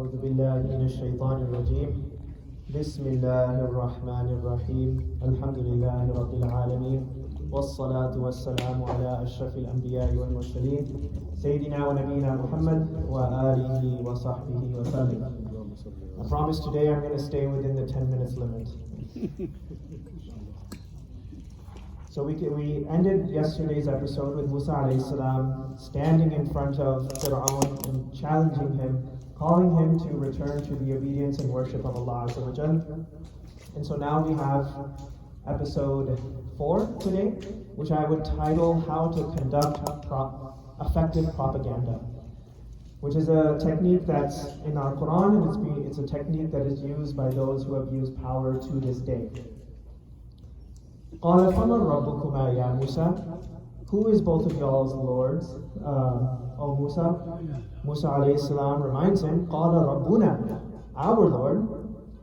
أعوذ بالله من الشيطان الرجيم بسم الله الرحمن الرحيم الحمد لله رب العالمين والصلاة والسلام على أشرف الأنبياء والمرسلين سيدنا ونبينا محمد وآله وصحبه وسلم. I promise today I'm going to stay within the 10 minutes limit. So we ended yesterday's episode with Musa alayhi salam standing in front of Fir'aun and challenging him, calling him to return to the obedience and worship of Allah Azza wa Jal. And so now we have episode 4 today, which I would title How to Conduct Effective Propaganda, which is a technique that's in our Quran, and it's a technique that is used by those who have used power to this day. قَالَ فَمَنْ رَبُّكُمَا يَا مُوسَى? Who is both of y'all's lords, O Musa? Musa alayhi salam reminds him, قَالَ رَبُّنَا, our Lord.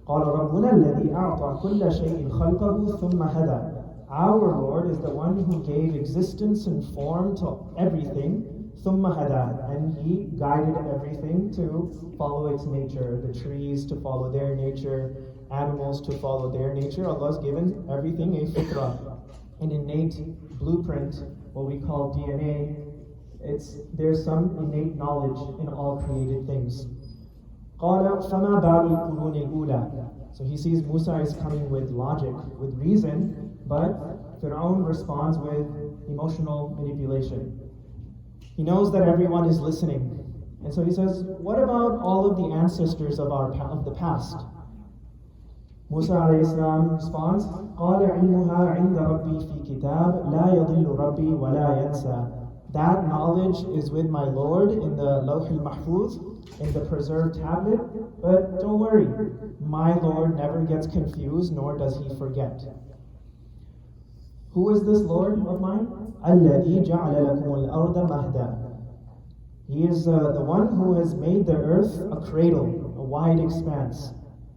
قَالَ رَبُّنَا الَّذِي أَعْطَى كُلَّ شَيْءٍ خَلْقَهُ ثُمَّ هَدَى. Our Lord is the one who gave existence and form to everything, ثُمَّ هَدَى, and He guided everything to follow its nature, the trees to follow their nature, animals to follow their nature. Allah has given everything a fitrah, an innate blueprint, what we call DNA. There's some innate knowledge in all created things. قَالَ فَمَا بَالُ الْقُرُونِ الْأُولَى. So he sees Musa is coming with logic, with reason, but Fir'aun responds with emotional manipulation. He knows that everyone is listening, and so he says, what about all of the ancestors of the past? Musa alayhi salam responds, قَالَ عِلْمُهَا عِنْدَ رَبِّي فِي كِتَابٍ لَا يَضِلُّ رَبِّي وَلَا يَنْسَى. That knowledge is with my Lord in the Lawh al-Mahfuz, in the preserved tablet, but don't worry, my Lord never gets confused, nor does He forget. Who is this Lord of mine? الَّذِي جَعَلَ لَكُمُ الْأَرْضَ مَهْدًا. He is the one who has made the earth a cradle, a wide expanse.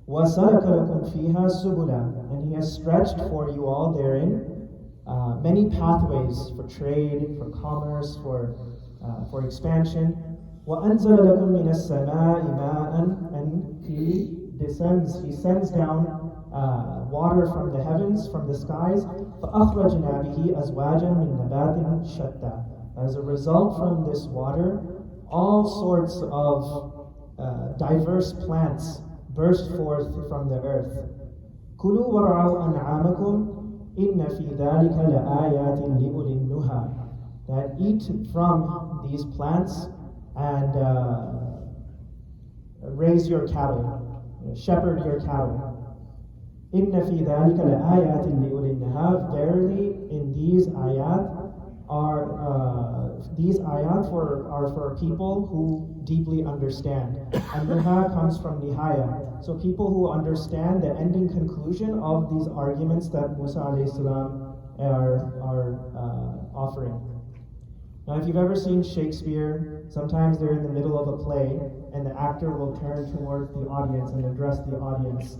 وَسَلَكَ لَكُمْ فِيهَا سُبُلًا. And He has stretched for you all therein many pathways for trade, for commerce, for expansion. وَأَنزَلَ لَكُم مِّنَ السَّمَاءِ مَاءً. And He sends down water from the heavens, from the skies. فَأَخْرَجْنَا بِهِ أَزْوَاجًا مِّن نَبَاتٍ شَتَّى. As a result from this water, all sorts of diverse plants burst forth from the earth. كُلُوا وَارْعَوْا أَنْعَامَكُمْ إِنَّ فِي ذَلِكَ لَآيَاتٍ لِأُولِي النُّهَى. That eat from these plants and raise your cattle, shepherd your cattle. إِنَّ فِي ذَلِكَ لَآيَاتٍ لِأُولِي النُّهَى. Verily, in these ayat are for people who deeply understand. And Nuha comes from Nihaya. So people who understand the ending conclusion of these arguments that Musa alayhi salam are offering. Now, if you've ever seen Shakespeare, sometimes they're in the middle of a play, and the actor will turn towards the audience and address the audience.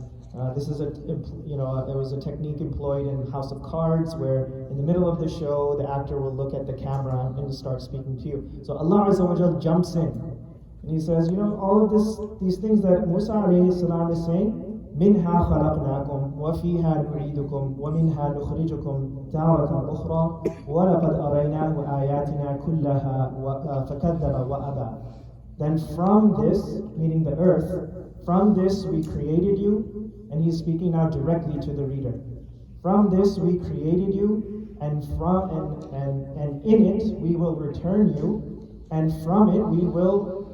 This is it was a technique employed in House of Cards, where in the middle of the show, the actor will look at the camera and start speaking to you. So Allah Azza wa Jal jumps in, and He says, all of these things that Musa alayhi salam is saying, مِنْهَا خَلَقْنَاكُمْ وَفِيهَا نُعِيدُكُمْ وَمِنْهَا نُخْرِجُكُمْ تَارَةً أُخْرَى وَلَقَدْ أَرَيْنَاهُ آيَاتِنَا كُلَّهَا فَكَذَّبَ وَأَبَى. Then from this, meaning the earth, from this we created you. And He's speaking now directly to the reader. From this we created you, and in it we will return you, and from it we will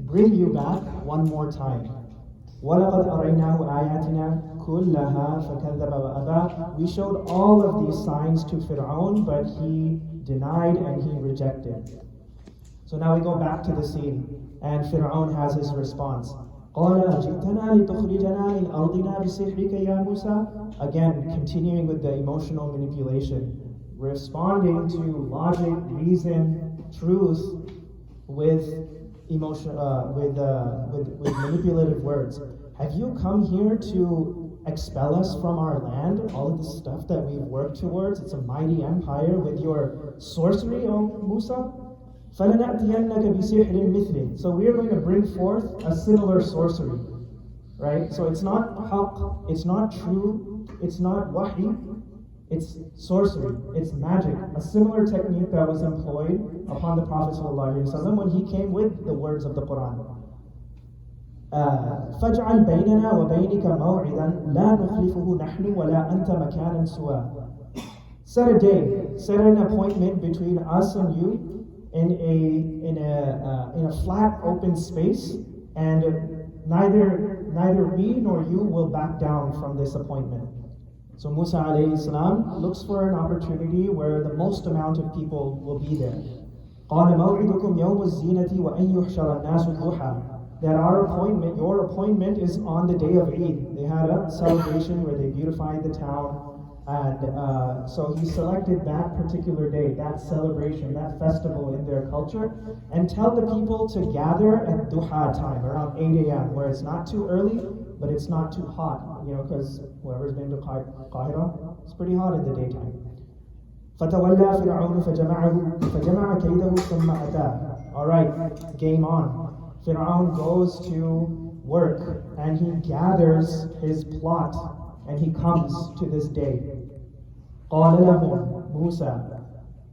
bring you back one more time. وَلَقَدْ أَرَيْنَاهُ آيَاتِنَا كُلَّهَا فَكَذَّبَ وَأَبَى. We showed all of these signs to Fir'aun, but he denied and he rejected. So now we go back to the scene, and Fir'aun has his response. قَالَ أَجِئْتَنَا لِتُخْرِجَنَا مِنْ أَرْضِنَا بِسِحْرِكَ يَا مُوسَى. Again, continuing with the emotional manipulation, responding to logic, reason, truth with emotion, with manipulative words. Have you come here to expel us from our land? All of this stuff that we've worked towards, it's a mighty empire with your sorcery, O Musa? فَلَنَأْتِيَنَّكَ بِسِحْرٍ مِثْلِهِ. So we are going to bring forth a similar sorcery. Right? So it's not haqq, it's not true, it's not wahy, it's sorcery, it's magic. A similar technique that was employed upon the Prophet ﷺ when he came with the words of the Quran. فَاجْعَلْ بَيْنَنَا وَبَيْنِكَ مَوْعِدًا لَا نُخْلِفُهُ نَحْنُ وَلَا أَنْتَ مَكَانًا سُوًى. Set a day, set an appointment between us and you in a flat open space, and neither we nor you will back down from this appointment. So Musa alayhi salam looks for an opportunity where the most amount of people will be there. قَالَ مَوْعِدُكُمْ يَوْمُ الزِّينَةِ وَأَنْ يُحْشَرَ النَّاسُ ضُحًى. That your appointment is on the day of Eid. They had a celebration where they beautified the town, and so he selected that particular day, that celebration, that festival in their culture, and tell the people to gather at duha time, around 8 a.m., where it's not too early, but it's not too hot, because whoever's been to Qahira, it's pretty hot in the daytime. فَتَوَلَّى فِرْعَوْنُ فَجَمَعَ كَيْدَهُ ثُمَّ أَتَى. All right, game on. Fir'aun goes to work, and he gathers his plot, and he comes to this day. قَالَ لَهُمْ Musa.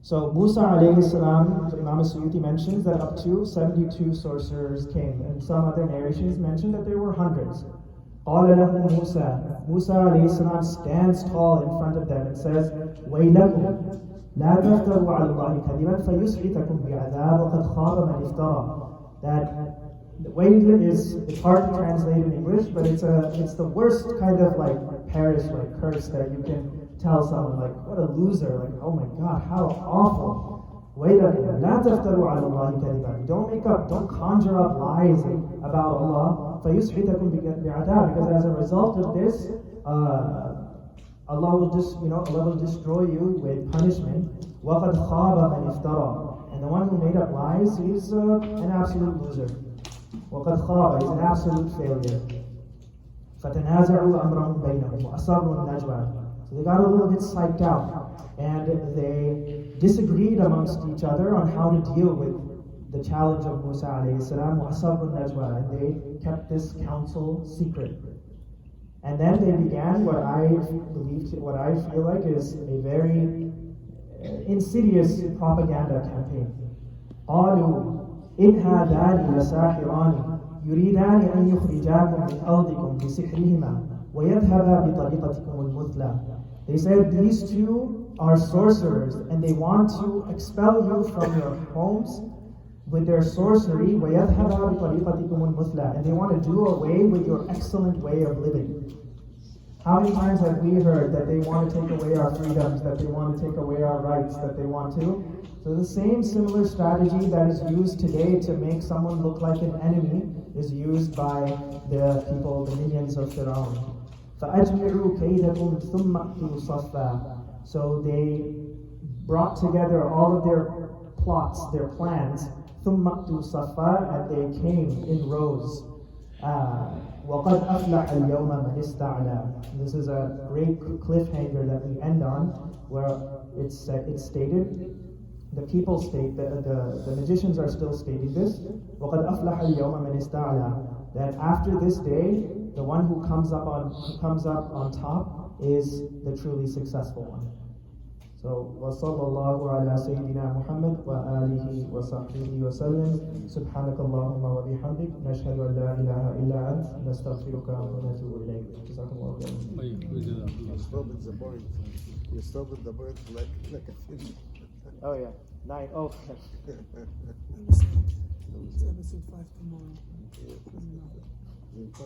So Musa alayhi salam, Imam Suyuti mentions that up to 72 sorcerers came, and some other narrations mention that there were hundreds. قَالَ لَهُمْ Musa. Musa alayhi salam stands tall in front of them and says, وَيْلَكُمْ لَا تَفْتَرُوا عَلَى اللَّهِ كَذِبًا فَيُسْحِتَكُمْ بِعَذَابٍ وَقَدْ خَابَ مَنِ افْتَرَى. That the way it's hard to translate in English, but it's the worst kind of parish curse that you can tell someone, what a loser, oh my God, how awful. لَا تَفْتَرُوا عَلَى اللَّهِ كَذِبًا. Don't conjure up lies about Allah. فَيُسْحِتَكُمْ بِعَذَابٍ. Because as a result of this, Allah will destroy you with punishment. وَقَدْ خَابَ مَنِ افْتَرَى. And the one who made up lies, he's an absolute loser. وَقَدْ خَابَ, he's an absolute failure. فَتَنَازَعُوا أَمْرَهُمْ بَيْنَهُمْ وَأَصَرُّوا النَّجْوَى. So they got a little bit psyched out, and they disagreed amongst each other on how to deal with the challenge of Musa alayhi salam. وَأَصَرُّوا النَّجْوَى. And they kept this council secret. And then they began what I feel like is a very insidious propaganda campaign. قالوا إن هذان لساحران يريدان أن يخرجاكم من أرضكم بسحرهما ويذهبا بطريقتكم المثلى. They said these two are sorcerers, and they want to expel you from your homes with their sorcery. ويذهبا بطريقتكم المثلى. And they want to do away with your excellent way of living. How many times have we heard that they want to take away our freedoms, that they want to take away our rights, that they want to? So the same similar strategy that is used today to make someone look like an enemy is used by the people, the minions of Fir'aun. فَأَجْمِعُوا كَيْدَكُمْ ثُمَّ أْتُوا صَفًّا. So they brought together all of their plots, their plans, ثُمَّ أْتُوا صَفًّا, and they came in rows. وَقَدْ أَفْلَحَ الْيَوْمَ مَنِ اسْتَعْلَى. This is a great cliffhanger that we end on, where it's stated, the people state, the magicians are still stating this, وَقَدْ أَفْلَحَ الْيَوْمَ مَنِ اسْتَعْلَى. That after this day, the one who comes up on top is the truly successful one. So, وصلى الله على سيدنا محمد وآله وصحبه وسلم. سبحانك اللهم وبحمدك نشهد أن لا إله إلا أنت نستغفرك ونتوب إليك. جزاكم الله خيرا. You stop at the point like a fish. Oh yeah, 9. Oh. Episode 5 tomorrow.